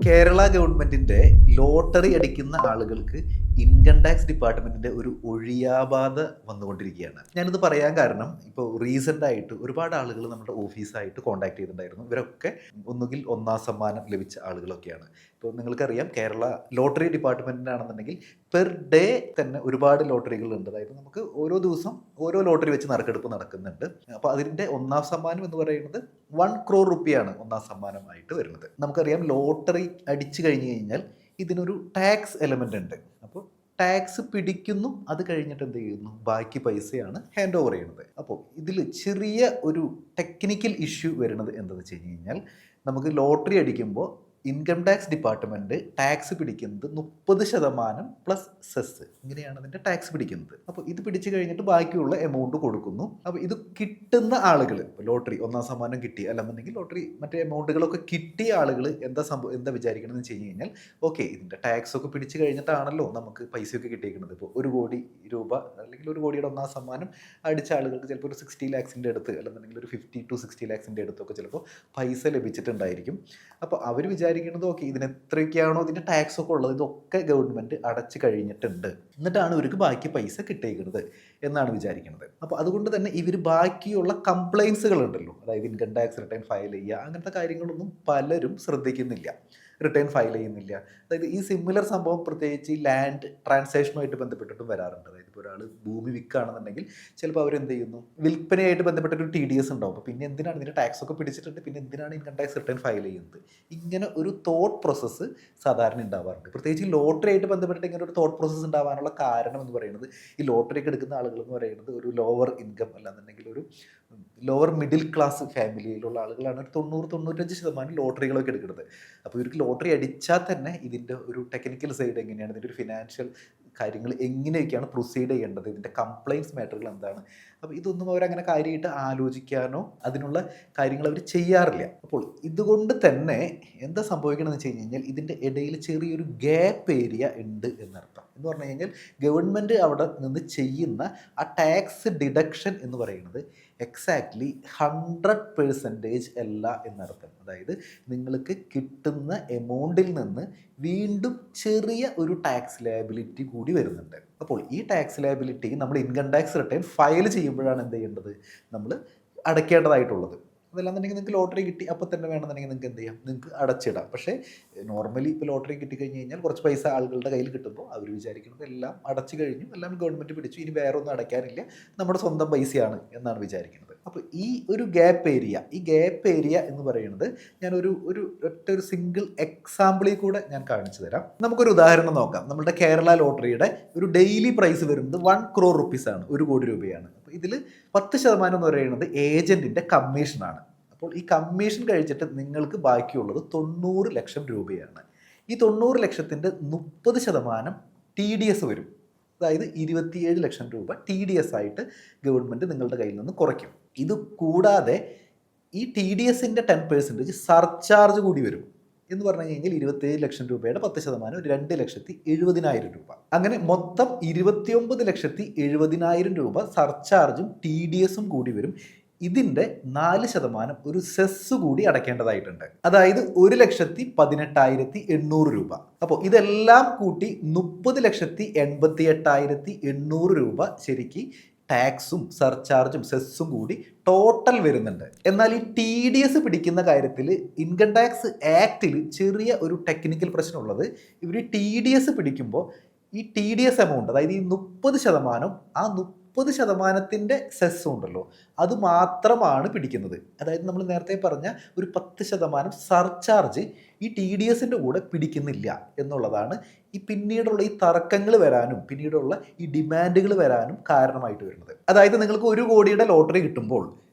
കേരള ഗവൺമെന്റിന്റെ ലോട്ടറി അടിക്കുന്ന ആളുകൾക്ക് ഇൻകം ടാക്സ് ഡിപ്പാർട്ട്മെന്റിന്റെ ഒരു ഒഴിയാബാധ വന്നുകൊണ്ടിരിക്കുകയാണ്. ഞാനിത് പറയാൻ കാരണം ഇപ്പോൾ റീസെന്റ് ആയിട്ട് ഒരുപാട് ആളുകൾ നമ്മുടെ ഓഫീസായിട്ട് കോൺടാക്ട് ചെയ്തിട്ടുണ്ടായിരുന്നു. ഇവരൊക്കെ ഒന്നുകിൽ ഒന്നാം സമ്മാനം ലഭിച്ച ആളുകളൊക്കെയാണ്. ഇപ്പോൾ നിങ്ങൾക്കറിയാം, കേരള ലോട്ടറി ഡിപ്പാർട്ട്മെന്റിനാണെന്നുണ്ടെങ്കിൽ പെർ ഡേ തന്നെ ഒരുപാട് ലോട്ടറികൾ ഉണ്ട്. അതായത് നമുക്ക് ഓരോ ദിവസം ഓരോ ലോട്ടറി വെച്ച് നറുക്കെടുപ്പ് നടക്കുന്നുണ്ട്. അപ്പോൾ അതിന്റെ ഒന്നാം സമ്മാനം എന്ന് പറയുന്നത് 1 crore റുപ്പിയാണ് ഒന്നാം സമ്മാനമായിട്ട് വരുന്നത്. നമുക്കറിയാം, ലോട്ടറി അടിച്ചു കഴിഞ്ഞു കഴിഞ്ഞാൽ ഇതിനൊരു ടാക്സ് എലമെന്റ് ഉണ്ട്. അപ്പോൾ ടാക്സ് പിടിക്കുന്നു, അത് കഴിഞ്ഞിട്ട് എന്ത് ചെയ്യുന്നു, ബാക്കി പൈസയാണ് ഹാൻഡ് ഓവർ ചെയ്യുന്നത്. അപ്പോൾ ഇതിൽ ചെറിയ ഒരു ടെക്നിക്കൽ ഇഷ്യൂ വരുന്നത് എന്താണെന്ന് വെച്ച് കഴിഞ്ഞ് കഴിഞ്ഞാൽ, നമുക്ക് ലോട്ടറി അടിക്കുമ്പോൾ ഇൻകം ടാക്സ് ഡിപ്പാർട്ട്മെന്റ് ടാക്സ് പിടിക്കുന്നത് 30% പ്ലസ് സെസ്, ഇങ്ങനെയാണ് അതിന്റെ ടാക്സ് പിടിക്കുന്നത്. അപ്പോൾ ഇത് പിടിച്ചു കഴിഞ്ഞിട്ട് ബാക്കിയുള്ള എമൗണ്ട് കൊടുക്കുന്നു. അപ്പോൾ ഇത് കിട്ടുന്ന ആളുകൾ, ലോട്ടറി ഒന്നാം സമ്മാനം കിട്ടി, അല്ലെന്നുണ്ടെങ്കിൽ ലോട്ടറി മറ്റേ എമൗണ്ടുകളൊക്കെ കിട്ടിയ ആളുകൾ എന്താ വിചാരിക്കണമെന്ന് വെച്ച് കഴിഞ്ഞ് കഴിഞ്ഞാൽ, ഓക്കെ, ഇതിന്റെ ടാക്സ് ഒക്കെ പിടിച്ചു കഴിഞ്ഞിട്ടാണല്ലോ നമുക്ക് പൈസയൊക്കെ കിട്ടിയിരിക്കുന്നത്. ഇപ്പോൾ 1 കോടി രൂപ അല്ലെങ്കിൽ 1 കോടിയുടെ ഒന്നാം സമ്മാനം അടിച്ച ആളുകൾക്ക് ചിലപ്പോൾ ഒരു 60 lakhs അടുത്ത്, അല്ലെന്നുണ്ടെങ്കിൽ ഒരു 50 to 60 lakhs അടുത്തൊക്കെ ചിലപ്പോൾ പൈസ ലഭിച്ചിട്ടുണ്ടായിരിക്കും. അപ്പോൾ അവർ വിചാരിക്കുന്നത്, ഓക്കെ, ഇതിന് എത്രയൊക്കെയാണോ ഇതിൻ്റെ ടാക്സ് ഒക്കെ ഉള്ളത്, ഇതൊക്കെ ഗവൺമെൻറ് അടച്ചു കഴിഞ്ഞിട്ടുണ്ട്, എന്നിട്ടാണ് ഇവർക്ക് ബാക്കി പൈസ കിട്ടിയിരിക്കുന്നത് എന്നാണ് വിചാരിക്കുന്നത്. അപ്പോൾ അതുകൊണ്ട് തന്നെ ഇവർ ബാക്കിയുള്ള കംപ്ലയിൻസുകൾ ഉണ്ടല്ലോ, അതായത് ഇൻകം ടാക്സ് റിട്ടേൺ ഫയൽ ചെയ്യുക, അങ്ങനത്തെ കാര്യങ്ങളൊന്നും പലരും ശ്രദ്ധിക്കുന്നില്ല, റിട്ടേൺ ഫയൽ ചെയ്യുന്നില്ല. അതായത് ഈ സിമിലർ സംഭവം പ്രത്യേകിച്ച് ഈ ലാൻഡ് ട്രാൻസാക്ഷനുമായിട്ട് ബന്ധപ്പെട്ടിട്ടും വരാറുണ്ട്. അതായത് ഇപ്പോൾ ഒരാൾ ഭൂമി വിൽക്കുകയാണെന്നുണ്ടെങ്കിൽ ചിലപ്പോൾ അവരെന്ത് ചെയ്യുന്നു, വിൽപ്പനയായിട്ട് ബന്ധപ്പെട്ടൊരു TDS ഉണ്ടാവും. അപ്പോൾ പിന്നെ എന്തിനാണ് ഇതിൻ്റെ ടാക്സ് ഒക്കെ പിടിച്ചിട്ടുണ്ട്, പിന്നെ എന്തിനാണ് ഇൻകം ടാക്സ് റിട്ടേൺ ഫയൽ ചെയ്യുന്നത്, ഇങ്ങനെ ഒരു തോട്ട് പ്രോസസ്സ് സാധാരണ ഉണ്ടാവാറുണ്ട്. പ്രത്യേകിച്ച് ലോട്ടറി ആയിട്ട് ബന്ധപ്പെട്ടിട്ട് ഇങ്ങനെ ഒരു തോട്ട് പ്രോസസ്സ് ഉണ്ടാവാനുള്ള കാരണം എന്ന് പറയുന്നത്, ഈ ലോട്ടറി ഒക്കെ എടുക്കുന്ന ആളുകൾ എന്ന് പറയുന്നത് ഒരു ലോവർ ഇൻകം, അല്ലാന്നുണ്ടെങ്കിൽ ഒരു ലോവർ മിഡിൽ ക്ലാസ് ഫാമിലിയിലുള്ള ആളുകളാണ്. ഒരു 90-95% ലോട്ടറികളൊക്കെ എടുക്കുന്നത്. അപ്പോൾ ഇവർക്ക് ലോട്ടറി അടിച്ചാൽ തന്നെ ഇതിൻ്റെ ഒരു ടെക്നിക്കൽ സൈഡ് എങ്ങനെയാണ്, ഇതിൻ്റെ ഒരു ഫിനാൻഷ്യൽ കാര്യങ്ങൾ എങ്ങനെയൊക്കെയാണ് പ്രൊസീഡ് ചെയ്യേണ്ടത്, ഇതിൻ്റെ കംപ്ലയിൻസ് മാറ്ററുകൾ എന്താണ്, അപ്പോൾ ഇതൊന്നും അവരങ്ങനെ കാര്യമായിട്ട് ആലോചിക്കാനോ അതിനുള്ള കാര്യങ്ങൾ അവർ ചെയ്യാറില്ല. അപ്പോൾ ഇതുകൊണ്ട് തന്നെ എന്താ സംഭവിക്കണമെന്ന് വെച്ച് കഴിഞ്ഞാൽ, ഇതിൻ്റെ ഇടയിൽ ചെറിയൊരു ഗ്യാപ്പ് ഏരിയ ഉണ്ട് എന്നർത്ഥം. എന്ന് പറഞ്ഞു കഴിഞ്ഞാൽ, ഗവൺമെൻറ് അവിടെ നിന്ന് ചെയ്യുന്ന ആ ടാക്സ് ഡിഡക്ഷൻ എന്ന് പറയുന്നത് എക്സാക്ട്ലി 100% അല്ല എന്നർത്ഥം. അതായത് നിങ്ങൾക്ക് കിട്ടുന്ന എമൗണ്ടിൽ നിന്ന് വീണ്ടും ചെറിയ ഒരു ടാക്സ് ലയബിലിറ്റി കൂടി വരുന്നുണ്ട്. അപ്പോൾ ഈ ടാക്സ് ലയബിലിറ്റി നമ്മൾ ഇൻകം ടാക്സ് റിട്ടേൺ ഫയൽ ചെയ്യുമ്പോഴാണ് എന്ത് ചെയ്യേണ്ടത്, നമ്മൾ അടയ്ക്കേണ്ടതായിട്ടുള്ളത്. അതല്ലാന്നുണ്ടെങ്കിൽ നിങ്ങൾക്ക് ലോട്ടറി കിട്ടി അപ്പോൾ തന്നെ വേണമെന്നുണ്ടെങ്കിൽ നിങ്ങൾക്ക് എന്ത് ചെയ്യാം, നിങ്ങൾക്ക് അടച്ചിടാം. പക്ഷേ നോർമലി ഇപ്പോൾ ലോട്ടറി കിട്ടിക്കഴിഞ്ഞ് കഴിഞ്ഞാൽ കുറച്ച് പൈസ ആളുകളുടെ കയ്യിൽ കിട്ടുമ്പോൾ അവർ വിചാരിക്കുന്നത് എല്ലാം അടച്ചു കഴിഞ്ഞു, എല്ലാം ഗവൺമെൻറ് പിടിച്ചു, ഇനി വേറെ ഒന്നും അടയ്ക്കാനില്ല, നമ്മുടെ സ്വന്തം പൈസയാണ് എന്നാണ് വിചാരിക്കുന്നത്. അപ്പോൾ ഈ ഒരു ഗ്യാപ്പ് ഏരിയ എന്ന് പറയുന്നത് ഞാൻ ഒരു സിംഗിൾ എക്സാമ്പിളിൽ കൂടെ ഞാൻ കാണിച്ചു തരാം. നമുക്കൊരു ഉദാഹരണം നോക്കാം. നമ്മുടെ കേരള ലോട്ടറിയുടെ ഒരു ഡെയിലി പ്രൈസ് വരുന്നത് 1 crore റുപ്പീസ് ആണ്, 1 കോടി രൂപയാണ്. അപ്പോൾ ഇതിൽ 10% എന്ന് പറയുന്നത് ഏജന്റിന്റെ കമ്മീഷനാണ്. അപ്പോൾ ഈ കമ്മീഷൻ കഴിച്ചിട്ട് നിങ്ങൾക്ക് ബാക്കിയുള്ളത് 90 ലക്ഷം രൂപയാണ്. ഈ 90 ലക്ഷത്തിൻ്റെ 30% TDS വരും. അതായത് 27 ലക്ഷം രൂപ TDS ആയിട്ട് ഗവൺമെൻറ് നിങ്ങളുടെ കയ്യിൽ നിന്ന് കുറയ്ക്കും. ഇത് കൂടാതെ ഈ TDSന്റെ 10% സർചാർജ് കൂടി വരും. എന്ന് പറഞ്ഞു കഴിഞ്ഞാൽ 27 ലക്ഷം രൂപയുടെ 10% 2,70,000 രൂപ. അങ്ങനെ മൊത്തം 29,70,000 രൂപ സർചാർജും TDSും കൂടി വരും. ഇതിൻ്റെ 4% ഒരു സെസ് കൂടി അടയ്ക്കേണ്ടതായിട്ടുണ്ട്. അതായത് 1,18,800 രൂപ. അപ്പോൾ ഇതെല്ലാം കൂട്ടി 30,88,800 രൂപ ശരിക്ക് ടാക്സും സർചാർജും സെസ്സും കൂടി ടോട്ടൽ വരുന്നുണ്ട്. എന്നാൽ ഈ TDS പിടിക്കുന്ന കാര്യത്തിൽ ഇൻകം ടാക്സ് ആക്ടിൽ ചെറിയ ഒരു ടെക്നിക്കൽ പ്രശ്നമുള്ളത്, ഇവർ TDS പിടിക്കുമ്പോൾ ഈ TDS എമൗണ്ട്, അതായത് ഈ 30%, ആ 30%ത്തിൻ്റെ സെസ് ഉണ്ടല്ലോ, അത് മാത്രമാണ് പിടിക്കുന്നത്. അതായത് നമ്മൾ നേരത്തെ പറഞ്ഞ ഒരു 10% സർചാർജ് ഈ TDSന്റെ കൂടെ പിടിക്കുന്നില്ല എന്നുള്ളതാണ് ഈ പിന്നീടുള്ള ഈ തർക്കങ്ങൾ വരാനും പിന്നീടുള്ള ഈ ഡിമാൻഡുകൾ വരാനും കാരണമായിട്ട് വരുന്നത്. അതായത് നിങ്ങൾക്ക് 1 കോടിയുടെ ലോട്ടറി കിട്ടുമ്പോൾ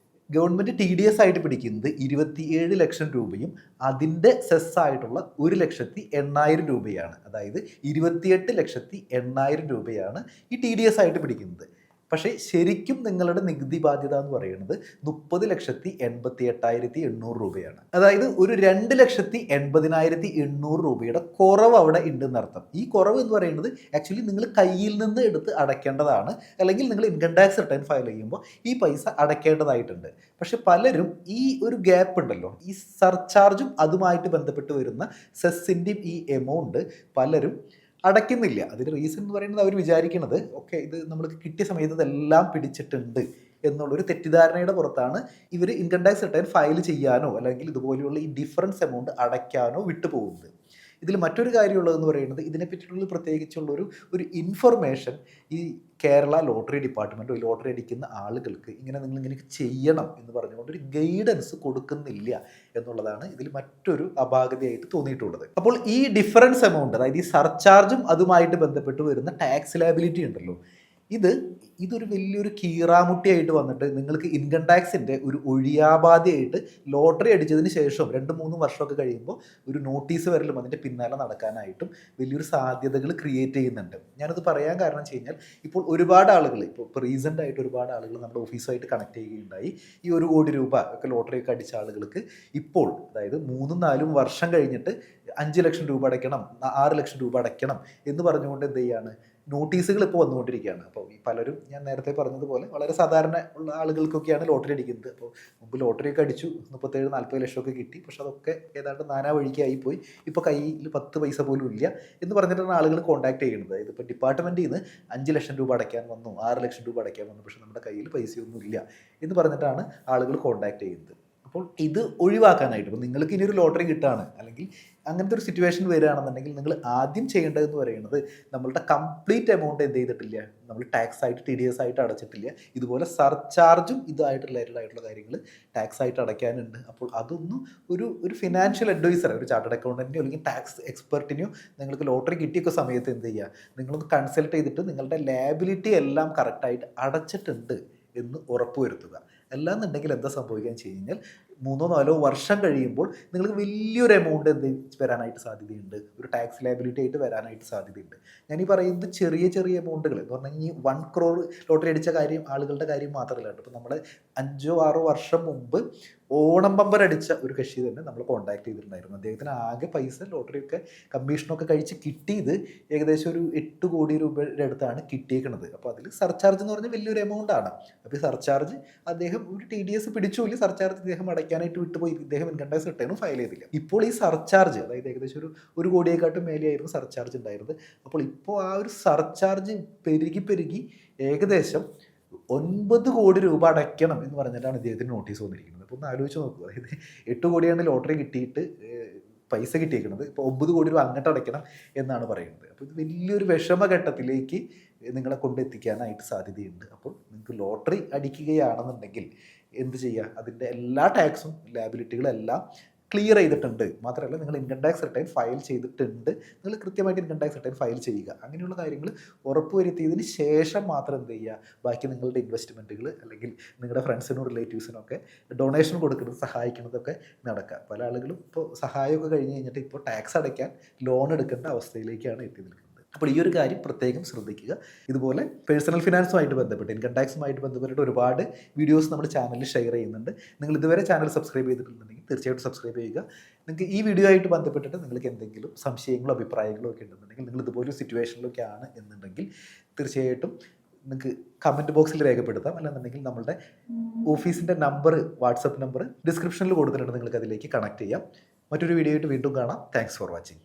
ഗവൺമെൻറ് TDS ആയിട്ട് പിടിക്കുന്നത് 27 ലക്ഷം രൂപയും അതിൻ്റെ സെസ് ആയിട്ടുള്ള 1,08,000 രൂപയാണ്. അതായത് 28,08,000 രൂപയാണ് ഈ TDS ആയിട്ട് പിടിക്കുന്നത്. പക്ഷേ ശരിക്കും നിങ്ങളുടെ നികുതി ബാധ്യത എന്ന് പറയുന്നത് 30,88,800 രൂപയാണ്. അതായത് ഒരു 2,80,800 രൂപയുടെ കുറവ് അവിടെ ഉണ്ടെന്നർത്ഥം. ഈ കുറവ് എന്ന് പറയുന്നത് ആക്ച്വലി നിങ്ങൾ കയ്യിൽ നിന്ന് എടുത്ത് അടയ്ക്കേണ്ടതാണ്, അല്ലെങ്കിൽ നിങ്ങൾ ഇൻകം ടാക്സ് റിട്ടേൺ ഫയൽ ചെയ്യുമ്പോൾ ഈ പൈസ അടയ്ക്കേണ്ടതായിട്ടുണ്ട്. പക്ഷെ പലരും ഈ ഒരു ഗ്യാപ്പ് ഉണ്ടല്ലോ, ഈ സർചാർജും അതുമായിട്ട് ബന്ധപ്പെട്ട് വരുന്ന സെസ്സിൻ്റെയും ഈ എമൗണ്ട് പലരും അടയ്ക്കുന്നില്ല. അതിന് റീസൺ എന്ന് പറയുന്നത് അവർ വിചാരിക്കുന്നത് ഓക്കെ ഇത് നമ്മൾക്ക് കിട്ടിയ സമയത്ത് ഇതെല്ലാം പിടിച്ചിട്ടുണ്ട് എന്നുള്ളൊരു തെറ്റിദ്ധാരണയുടെ പുറത്താണ് ഇവർ ഇൻകം ടാക്സ് റിട്ടേൺ ഫയൽ ചെയ്യാനോ അല്ലെങ്കിൽ ഇതുപോലെയുള്ള ഈ ഡിഫറൻസ് എമൗണ്ട് അടയ്ക്കാനോ വിട്ടുപോകുന്നത്. ഇതിൽ മറ്റൊരു കാര്യമുള്ളതെന്ന് പറയുന്നത് ഇതിനെപ്പറ്റിയിട്ടുള്ള പ്രത്യേകിച്ചുള്ളൊരു ഇൻഫർമേഷൻ ഈ കേരള ലോട്ടറി ഡിപ്പാർട്ട്മെൻറ്റോ ലോട്ടറി അടിക്കുന്ന ആളുകൾക്ക് നിങ്ങളിങ്ങനെ ചെയ്യണം എന്ന് പറഞ്ഞുകൊണ്ട് ഒരു ഗൈഡൻസ് കൊടുക്കുന്നില്ല എന്നുള്ളതാണ് ഇതിൽ മറ്റൊരു അപാകതയായിട്ട് തോന്നിയിട്ടുള്ളത്. അപ്പോൾ ഈ ഡിഫറൻസ് എമൗണ്ട്, അതായത് ഈ സർചാർജും അതുമായിട്ട് ബന്ധപ്പെട്ട് വരുന്ന ടാക്സ് ലയബിലിറ്റി ഉണ്ടല്ലോ, ഇതൊരു വലിയൊരു കീറാമുട്ടിയായിട്ട് വന്നിട്ട് നിങ്ങൾക്ക് ഇൻകം ടാക്സിൻ്റെ ഒരു ഒഴിയാബാധയായിട്ട് ലോട്ടറി അടിച്ചതിന് ശേഷം 2-3 വർഷമൊക്കെ കഴിയുമ്പോൾ ഒരു നോട്ടീസ് വരലും അതിൻ്റെ പിന്നാലെ നടക്കാനായിട്ടും വലിയൊരു സാധ്യതകൾ ക്രിയേറ്റ് ചെയ്യുന്നുണ്ട്. ഞാനത് പറയാൻ കാരണം വെച്ച് കഴിഞ്ഞാൽ ഇപ്പോൾ ഒരുപാട് ആളുകൾ ഇപ്പോൾ റീസെൻ്റ് ആയിട്ട് ഒരുപാട് ആളുകൾ നമ്മുടെ ഓഫീസുമായിട്ട് കണക്ട് ചെയ്യുകയുണ്ടായി. ഈ 1 കോടി രൂപ ഒക്കെ ലോട്ടറി ഒക്കെ അടിച്ച ആളുകൾക്ക് ഇപ്പോൾ അതായത് 3-4 വർഷം കഴിഞ്ഞിട്ട് 5 ലക്ഷം രൂപ അടയ്ക്കണം, 6 ലക്ഷം രൂപ അടയ്ക്കണം എന്ന് പറഞ്ഞുകൊണ്ട് എന്ത് ചെയ്യാണ് നോട്ടീസുകൾ ഇപ്പോൾ വന്നുകൊണ്ടിരിക്കുകയാണ്. അപ്പോൾ ഈ പലരും ഞാൻ നേരത്തെ പറഞ്ഞതുപോലെ വളരെ സാധാരണ ഉള്ള ആളുകൾക്കൊക്കെയാണ് ലോട്ടറി അടിക്കുന്നത്. അപ്പോൾ മുമ്പ് ലോട്ടറിയൊക്കെ അടിച്ചു 37-40 ലക്ഷമൊക്കെ കിട്ടി, പക്ഷെ അതൊക്കെ ഏതാണ്ട് നാനാ വഴിക്കായി പോയി. ഇപ്പോൾ കയ്യിൽ 10 പൈസ പോലും ഇല്ല എന്ന് പറഞ്ഞിട്ടാണ് ആളുകൾ കോൺടാക്ട് ചെയ്യുന്നത്. ഇതിപ്പോൾ ഡിപ്പാർട്ട്മെൻറ്റിൽ നിന്ന് 5 ലക്ഷം രൂപ അടയ്ക്കാൻ വന്നു, 6 ലക്ഷം രൂപ അടയ്ക്കാൻ വന്നു, പക്ഷെ നമ്മുടെ കയ്യിൽ പൈസയൊന്നും ഇല്ല എന്ന് പറഞ്ഞിട്ടാണ് ആളുകൾ കോൺടാക്ട് ചെയ്യുന്നത്. അപ്പോൾ ഇത് ഒഴിവാക്കാനായിട്ട് ഇപ്പോൾ നിങ്ങൾക്ക് ഇനി ഒരു ലോട്ടറി കിട്ടുകയാണ് അല്ലെങ്കിൽ അങ്ങനത്തെ ഒരു സിറ്റുവേഷൻ വരികയാണെന്നുണ്ടെങ്കിൽ നിങ്ങൾ ആദ്യം ചെയ്യേണ്ടതെന്ന് പറയുന്നത് നമ്മളുടെ കംപ്ലീറ്റ് എമൗണ്ട് എന്ത് ചെയ്തിട്ടില്ല, നമ്മൾ ടാക്സ് ആയിട്ട് TDS ആയിട്ട് അടച്ചിട്ടില്ല, ഇതുപോലെ സർചാർജും ഇതായിട്ട് റിലേറ്റഡ് കാര്യങ്ങൾ ടാക്സ് ആയിട്ട് അടയ്ക്കാനുണ്ട്. അപ്പോൾ അതൊന്നും ഒരു ഫിനാൻഷ്യൽ അഡ്വൈസർ, ഒരു ചാർട്ടേഡ് അക്കൗണ്ടൻറ്റിനോ അല്ലെങ്കിൽ ടാക്സ് എക്സ്പെർട്ടിനെയോ നിങ്ങൾക്ക് ലോട്ടറി കിട്ടിയൊക്കെ സമയത്ത് എന്ത് ചെയ്യുക, നിങ്ങളൊന്ന് കൺസൾട്ട് ചെയ്തിട്ട് നിങ്ങളുടെ ലയബിലിറ്റി എല്ലാം കറക്റ്റായിട്ട് അടച്ചിട്ടുണ്ട് എന്ന് ഉറപ്പുവരുത്തുക. അല്ലാന്നുണ്ടെങ്കിൽ എന്താ സംഭവിക്കുക വെച്ച് കഴിഞ്ഞാൽ 3-4 വർഷം കഴിയുമ്പോൾ നിങ്ങൾക്ക് വലിയൊരു എമൗണ്ട് വരാനായിട്ട് സാധ്യതയുണ്ട്, ഒരു ടാക്സ് ലയബിലിറ്റി ആയിട്ട് വരാനായിട്ട് സാധ്യതയുണ്ട്. ഞാനീ പറയുന്നത് ചെറിയ ചെറിയ എമൗണ്ടുകൾ എന്ന് പറഞ്ഞാൽ ഈ 1 crore ലോട്ടറി അടിച്ച കാര്യം ആളുകളുടെ കാര്യം മാത്രമല്ല കേട്ടോ. ഇപ്പോൾ നമ്മൾ 5-6 വർഷം മുമ്പ് ഓണം ബമ്പർ അടിച്ച ഒരു കക്ഷി തന്നെ നമ്മൾ കോൺടാക്ട് ചെയ്തിട്ടുണ്ടായിരുന്നു. അദ്ദേഹത്തിന് ആകെ പൈസ ലോട്ടറിയൊക്കെ കമ്മീഷനൊക്കെ കഴിച്ച് കിട്ടിയത് ഏകദേശം ഒരു 8 കോടി രൂപയുടെ അടുത്താണ് കിട്ടിയേക്കുന്നത്. അപ്പോൾ അതിൽ സർചാർജ് എന്ന് പറഞ്ഞാൽ വലിയൊരു എമൗണ്ട് ആണ്. അപ്പോൾ ഈ സർചാർജ് അദ്ദേഹം ഒരു TDS പിടിച്ചില്ല, സർചാർജ് അദ്ദേഹം അടയ്ക്കാനായിട്ട് വിട്ടുപോയി, ഇദ്ദേഹം ഇൻകം ടാക്സ് റിട്ടേണും ഫയൽ ചെയ്തില്ല. ഇപ്പോൾ ഈ സർചാർജ് അതായത് ഏകദേശം ഒരു 1 കോടിയെക്കാട്ടും മേലെയായിരുന്നു സർചാർജ് ഉണ്ടായിരുന്നത്. അപ്പോൾ ഇപ്പോൾ ആ ഒരു സർചാർജ് പെരുകി ഏകദേശം 9 കോടി രൂപ അടയ്ക്കണം എന്ന് പറഞ്ഞിട്ടാണ് ഇദ്ദേഹത്തിന് നോട്ടീസ് വന്നിരിക്കുന്നത്. അപ്പോൾ ഒന്ന് ആലോചിച്ച് നോക്കുക, അതായത് 8 കോടിയാണ് ലോട്ടറി കിട്ടിയിട്ട് പൈസ കിട്ടിയേക്കുന്നത്, ഇപ്പോൾ 9 കോടി രൂപ അങ്ങോട്ട് അടയ്ക്കണം എന്നാണ് പറയുന്നത്. അപ്പോൾ ഇത് വലിയൊരു വിഷമഘട്ടത്തിലേക്ക് നിങ്ങളെ കൊണ്ടെത്തിക്കാനായിട്ട് സാധ്യതയുണ്ട്. അപ്പോൾ നിങ്ങൾക്ക് ലോട്ടറി അടിക്കുകയാണെന്നുണ്ടെങ്കിൽ എന്ത് ചെയ്യുക, അതിൻ്റെ എല്ലാ ടാക്സും ലയബിലിറ്റികളെല്ലാം ക്ലിയർ ചെയ്തിട്ടുണ്ട്, മാത്രമല്ല നിങ്ങൾ ഇൻകം ടാക്സ് റിട്ടേൺ ഫയൽ ചെയ്തിട്ടുണ്ട്, നിങ്ങൾ കൃത്യമായിട്ട് ഇൻകം ടാക്സ് റിട്ടേൺ ഫയൽ ചെയ്യുക. അങ്ങനെയുള്ള കാര്യങ്ങൾ ഉറപ്പുവരുത്തിയതിന് ശേഷം മാത്രം എന്ത് ചെയ്യുക, ബാക്കി നിങ്ങളുടെ ഇൻവെസ്റ്റ്മെൻറ്റുകൾ അല്ലെങ്കിൽ നിങ്ങളുടെ ഫ്രണ്ട്സിനും റിലേറ്റീവ്സിനും ഒക്കെ ഡൊണേഷൻ കൊടുക്കുന്നത് സഹായിക്കുന്നതൊക്കെ നടക്കുക. പല ആളുകളും ഇപ്പോൾ സഹായമൊക്കെ കഴിഞ്ഞ് കഴിഞ്ഞിട്ട് ഇപ്പോൾ ടാക്സ് അടയ്ക്കാൻ ലോൺ എടുക്കേണ്ട അവസ്ഥയിലേക്കാണ് എത്തി നിൽക്കുന്നത്. അപ്പോൾ ഈ ഒരു കാര്യം പ്രത്യേകം ശ്രദ്ധിക്കുക. ഇതുപോലെ പേഴ്സണൽ ഫിനാൻസുമായിട്ട് ബന്ധപ്പെട്ട് ഇൻകം ടാക്സുമായിട്ട് ബന്ധപ്പെട്ടിട്ട് ഒരുപാട് വീഡിയോസ് നമ്മുടെ ചാനലിൽ ഷെയർ ചെയ്യുന്നുണ്ട്. നിങ്ങൾ ഇതുവരെ ചാനൽ സബ്സ്ക്രൈബ് ചെയ്തിട്ടുണ്ടെങ്കിൽ തീർച്ചയായിട്ടും സബ്സ്ക്രൈബ് ചെയ്യുക. നിങ്ങൾക്ക് ഈ വീഡിയോ ആയിട്ട് ബന്ധപ്പെട്ടിട്ട് നിങ്ങൾക്ക് എന്തെങ്കിലും സംശയങ്ങളോ അഭിപ്രായങ്ങളോ ഒക്കെ ഉണ്ടെന്നുണ്ടെങ്കിൽ, നിങ്ങൾ ഇതുപോലൊരു സിറ്റുവേഷനിലൊക്കെ ആണ് എന്നുണ്ടെങ്കിൽ തീർച്ചയായിട്ടും നിങ്ങൾക്ക് കമൻറ്റ് ബോക്സിൽ രേഖപ്പെടുത്താം. അല്ലാന്നുണ്ടെങ്കിൽ നമ്മളുടെ ഓഫീസിൻ്റെ നമ്പർ, വാട്സപ്പ് നമ്പർ ഡിസ്ക്രിപ്ഷനിൽ കൊടുത്തിട്ടുണ്ട്, നിങ്ങൾക്ക് അതിലേക്ക് കണക്ട് ചെയ്യാം. മറ്റൊരു വീഡിയോ ആയിട്ട് വീണ്ടും കാണാം. Thanks for watching.